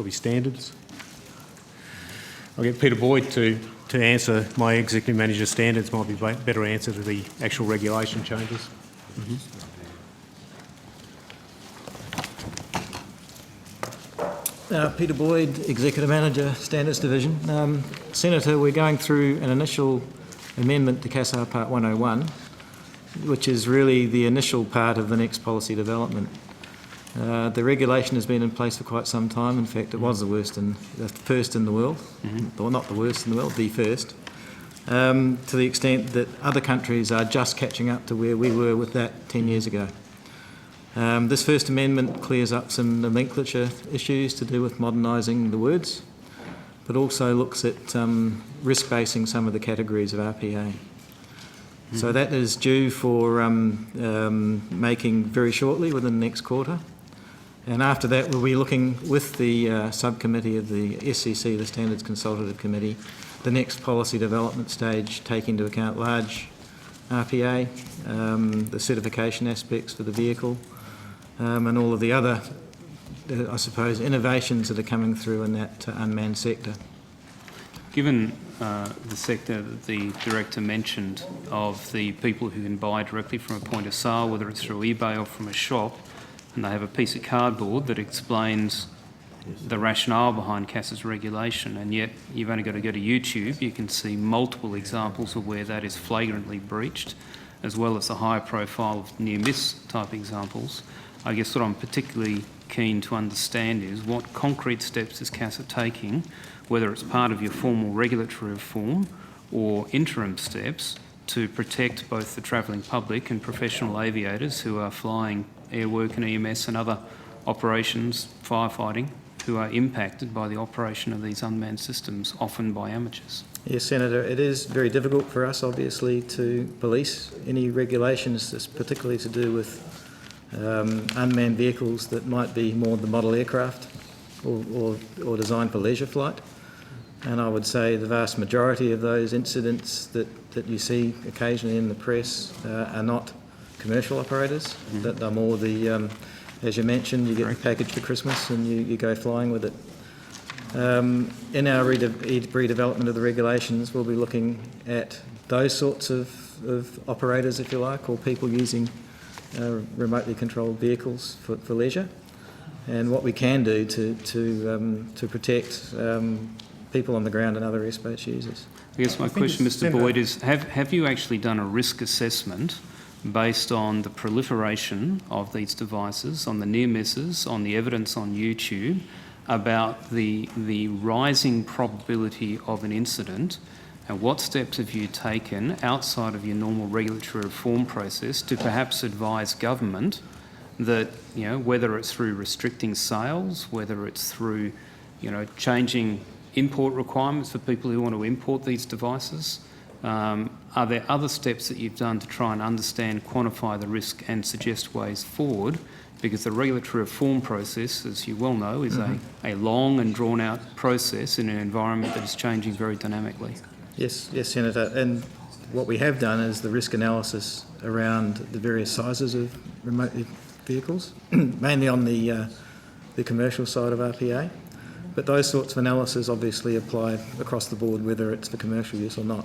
Probably standards. I'll get Peter Boyd to answer my executive manager standards, might be a better answer to the actual regulation changes. Peter Boyd, Executive Manager, Standards Division. Senator, we're going through an initial amendment to CASA Part 101, which is really the initial part of the next policy development. The regulation has been in place for quite some time. In fact, it was the first in the world, or not the worst in the world, the first, to the extent that other countries are just catching up to where we were with that 10 years ago. This First Amendment clears up some nomenclature issues to do with modernising the words, but also looks at risk-basing some of the categories of RPA. So that is due for making very shortly, within the next quarter. And after that, we'll be looking with the subcommittee of the SCC, the Standards Consultative Committee, the next policy development stage, taking into account large RPA, the certification aspects for the vehicle, and all of the other, I suppose, innovations that are coming through in that unmanned sector. Given the sector that the Director mentioned of the people who can buy directly from a point of sale, whether it's through eBay or from a shop, and they have a piece of cardboard that explains the rationale behind CASA's regulation, and yet you've only got to go to YouTube, you can see multiple examples of where that is flagrantly breached, as well as the high profile of near-miss type examples. I guess what I'm particularly keen to understand is what concrete steps is CASA taking, whether it's part of your formal regulatory reform or interim steps, to protect both the travelling public and professional aviators who are flying airwork and EMS and other operations, firefighting, who are impacted by the operation of these unmanned systems, often by amateurs. Yes, Senator, it is very difficult for us, obviously, to police any regulations that's particularly to do with unmanned vehicles that might be more the model aircraft or designed for leisure flight. And I would say the vast majority of those incidents that you see occasionally in the press are not commercial operators, that are more the, as you mentioned, you get the package for Christmas and you go flying with it. In our redevelopment of the regulations, we'll be looking at those sorts of operators, if you like, or people using remotely controlled vehicles for leisure, and what we can do to protect people on the ground and other airspace users. I guess my question, Mr. Boyd, is have you actually done a risk assessment based on the proliferation of these devices, on the near misses, on the evidence on YouTube, about the rising probability of an incident, and what steps have you taken outside of your normal regulatory reform process to perhaps advise government that, you know, whether it's through restricting sales, whether it's through, you know, changing import requirements for people who want to import these devices, are there other steps that you've done to try and understand, quantify the risk and suggest ways forward? Because the regulatory reform process, as you well know, is a long and drawn-out process in an environment that is changing very dynamically. Yes, Senator. And what we have done is the risk analysis around the various sizes of remote vehicles, mainly on the commercial side of RPA. But those sorts of analysis obviously apply across the board, whether it's for commercial use or not.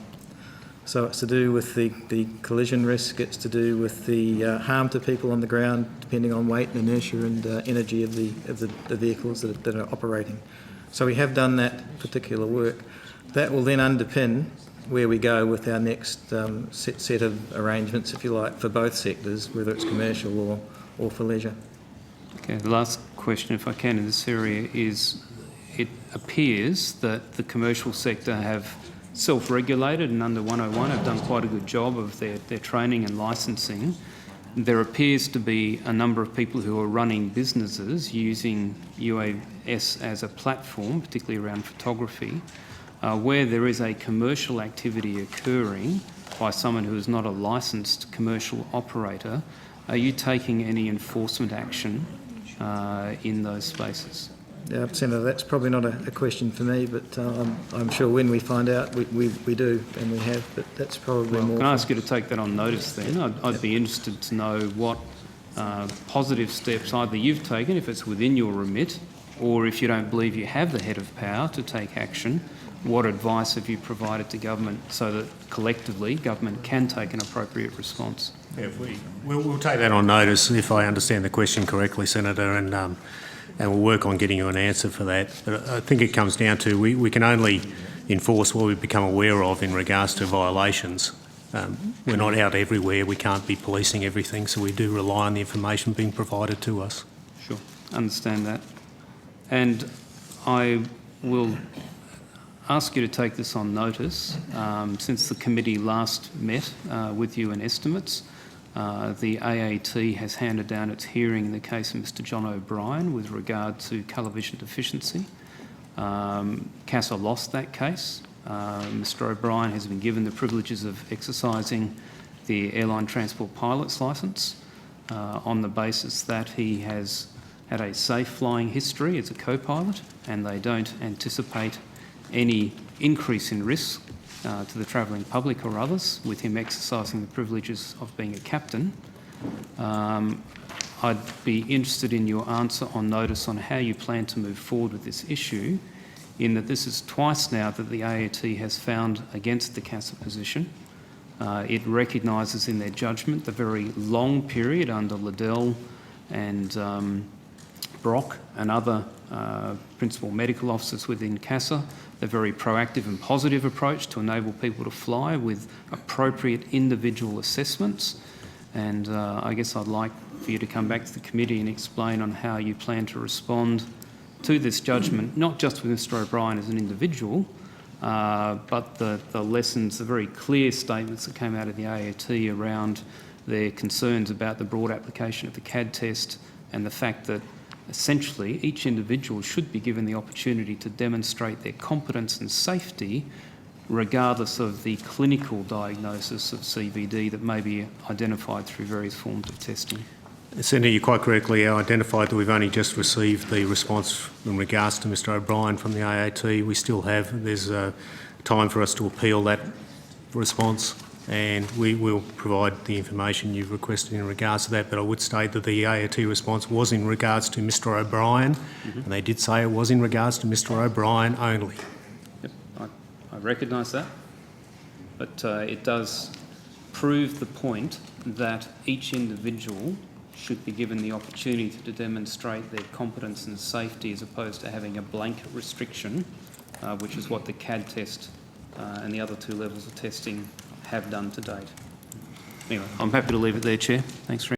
So it's to do with the collision risk, it's to do with the harm to people on the ground, depending on weight and inertia and energy of the vehicles that are operating. So we have done that particular work. That will then underpin where we go with our next set of arrangements, if you like, for both sectors, whether it's commercial or for leisure. Okay, the last question, if I can, in this area is, it appears that the commercial sector have self-regulated and under 101 have done quite a good job of their training and licensing. There appears to be a number of people who are running businesses using UAS as a platform, particularly around photography, where there is a commercial activity occurring by someone who is not a licensed commercial operator. Are you taking any enforcement action in those spaces? Yeah, Senator, that's probably not a question for me, but I'm sure when we find out, we do, and we have, but that's probably more... Can I ask you to take that on notice then? I'd be interested to know what positive steps either you've taken, if it's within your remit, Or if you don't believe you have the head of power to take action, what advice have you provided to government so that collectively government can take an appropriate response? Yeah, we'll take that on notice, if I understand the question correctly, Senator, and we'll work on getting you an answer for that. But I think it comes down to we can only enforce what we become aware of in regards to violations. We're not out everywhere, we can't be policing everything, so we do rely on the information being provided to us. Sure, understand that. And I will ask you to take this on notice. Since the committee last met with you in estimates, the AAT has handed down its hearing in the case of Mr John O'Brien with regard to colour vision deficiency. CASA lost that case. Mr O'Brien has been given the privileges of exercising the airline transport pilot's licence on the basis that he has had a safe flying history as a co-pilot, and they don't anticipate any increase in risk to the travelling public or others with him exercising the privileges of being a captain. I'd be interested in your answer on notice on how you plan to move forward with this issue, in that this is twice now that the AAT has found against the CASA position. It recognises in their judgment the very long period under Liddell and Brock and other principal medical officers within CASA, the very proactive and positive approach to enable people to fly with appropriate individual assessments. And I guess I'd like for you to come back to the committee and explain on how you plan to respond to this judgment, not just with Mr O'Brien as an individual, but the lessons, the very clear statements that came out of the AAT around their concerns about the broad application of the CAD test and the fact that essentially each individual should be given the opportunity to demonstrate their competence and safety regardless of the clinical diagnosis of CVD that may be identified through various forms of testing. Senator, you quite correctly identified that we've only just received the response in regards to Mr O'Brien from the AAT. We still have, there's time for us to appeal that response, and we will provide the information you've requested in regards to that. But I would state that the AAT response was in regards to Mr O'Brien, and they did say it was in regards to Mr O'Brien only. Yep, I recognise that, but it does prove the point that each individual should be given the opportunity to demonstrate their competence and safety as opposed to having a blanket restriction, which is what the CAD test and the other two levels of testing have done to date. Anyway, I'm happy to leave it there, Chair. Thanks very much.